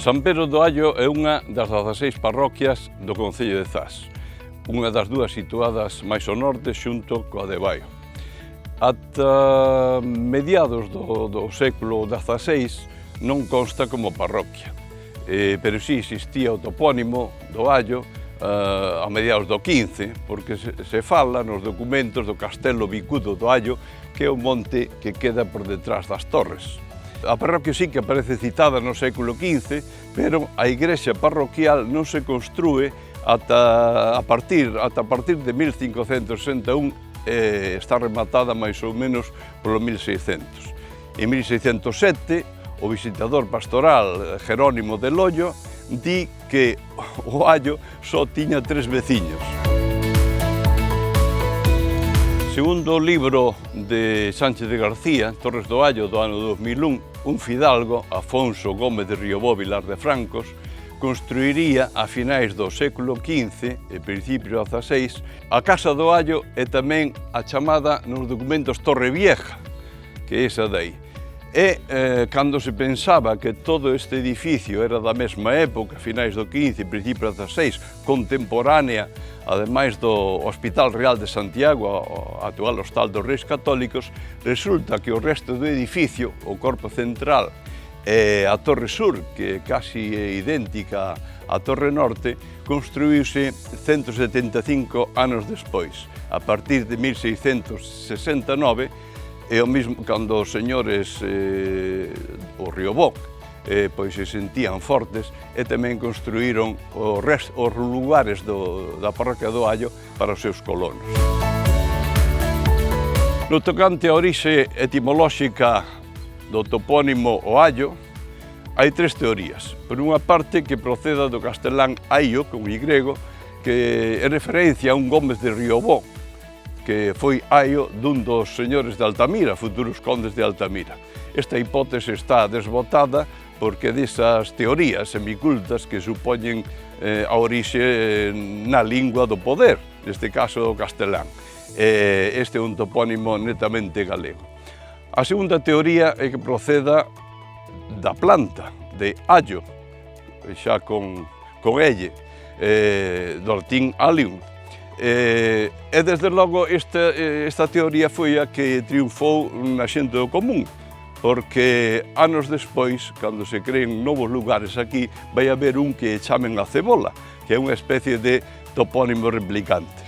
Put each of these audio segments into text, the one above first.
San Pedro do Allo é unha das 16 parroquias do concello de Zas, unha das dúas situadas máis ao norte xunto coa de Baio. Ata mediados do século XVI non consta como parroquia, pero si existía o topónimo do Allo a mediados do XV, porque se fala nos documentos do Castelo Bicudo do Allo, que é o monte que queda por detrás das torres. A parroquia sí que aparece citada no século XV, pero a igrexa parroquial non se construe ata a partir de 1561, está rematada máis ou menos polo 1600. En 1607, o visitador pastoral Jerónimo de Loio di que o Allo só tiña 3 veciños. Segundo o libro de Sánchez de García, Torres do Allo, do ano 2001, un fidalgo, Afonso Gómez de Riobó Vilar de Francos, construiría a finais do século XV e principio do XVI a Casa do Allo e tamén a chamada nos documentos Torre Vieja, que é esa dai. E cando se pensaba que todo este edificio era da mesma época, finais do XV e principio do XVI, contemporánea, ademais do Hospital Real de Santiago, o actual Hostal dos Reis Católicos, resulta que o resto do edificio, o corpo central, e a Torre Sur, que é casi idéntica á Torre Norte, construíuse 175 anos despois, a partir de 1669, e o mesmo cando os señores o Riobó pois se sentían fortes e tamén construíron os lugares da parroquia do Allo para os seus colonos. No tocante á orixe etimolóxica do topónimo o Allo, hai 3 teorías. Por unha parte, que proceda do castelán Aio, con I grego, que é referencia a un Gómez de Riobó, que foi aio dun dos señores de Altamira, futuros condes de Altamira. Esta hipótese está desbotada porque desas teorías semicultas que supoñen a orixe na lingua do poder, neste caso do castelán. Este é un topónimo netamente galego. A segunda teoría é que proceda da planta, de allo, xa con elle, do latín allium. E desde logo esta teoría foi a que triunfou na xente do común, porque anos despois, cando se creen novos lugares aquí, vai haber un que chamen a cebola, que é unha especie de topónimo replicante.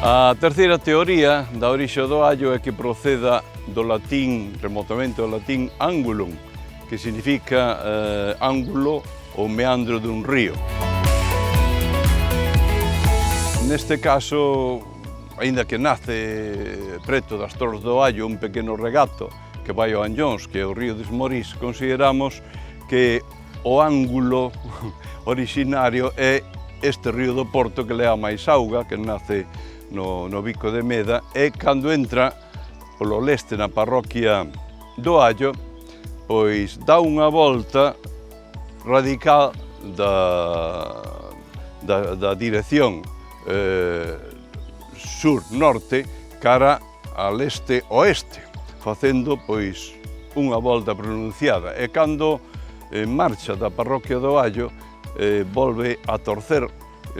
A terceira teoría da orixe do Allo é que proceda do latín, remotamente do latín angulum, que significa ángulo ou meandro dun río. Neste caso, aínda que nace preto das Torres do Allo un pequeno regato que vai ao Anllóns, que é o río de Esmorís, consideramos que o ángulo originario é este río do Porto que lea máis auga, que nace no Bico de Meda, e cando entra polo leste na parroquia do Allo, pois dá unha volta radical da dirección sur-norte cara a leste-oeste, facendo pois unha volta pronunciada. E cando marcha da parroquia do Allo, volve a torcer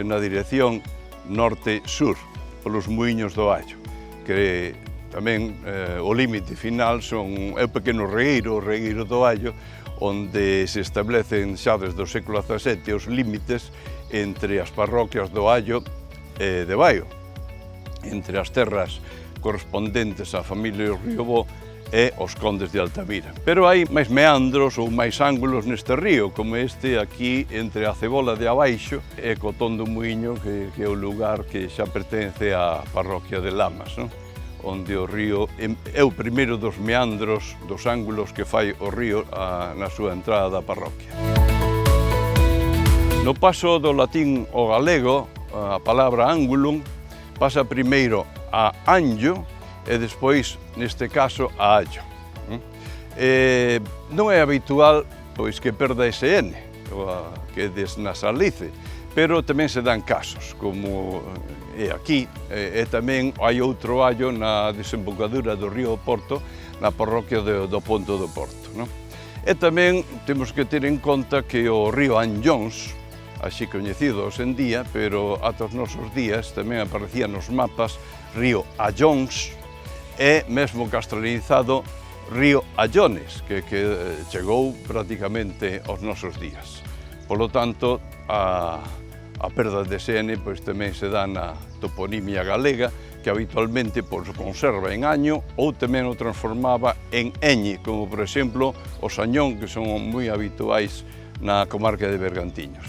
na dirección norte-sur, polos muiños do Allo, que tamén o límite final é o pequeno regueiro, o regueiro do Allo, onde se establecen xa desde o século XVII os límites entre as parroquias do Allo e de Baio, entre as terras correspondentes á familia Riobó e os condes de Altamira. Pero hai máis meandros ou máis ángulos neste río, como este aquí entre a Cebola de Abaixo e Cotón do Muiño, que é o lugar que xa pertence á parroquia de Lamas, non? Onde o río é o primeiro dos meandros, dos ángulos que fai o río na súa entrada da parroquia. No paso do latín ao galego, a palabra angulum pasa primeiro a anllo e despois, neste caso, a allo. Non é habitual pois que perda ese N, que desnasalice, pero tamén se dan casos, como é aquí, e tamén hai outro allo na desembocadura do río Porto, na parroquia do Ponto do Porto, non? E tamén temos que ter en conta que o río Anllóns, así coñecido hoxe en día, pero ata os nosos días tamén aparecía nos mapas río Allóns e mesmo castelanizado río Allones, que chegou prácticamente aos nosos días. Polo tanto, a perda de SN pois, tamén se dá na toponimia galega, que habitualmente pois, conserva en año ou tamén o transformaba en eñe, como por exemplo o sañón, que son moi habituais na comarca de Bergantiños.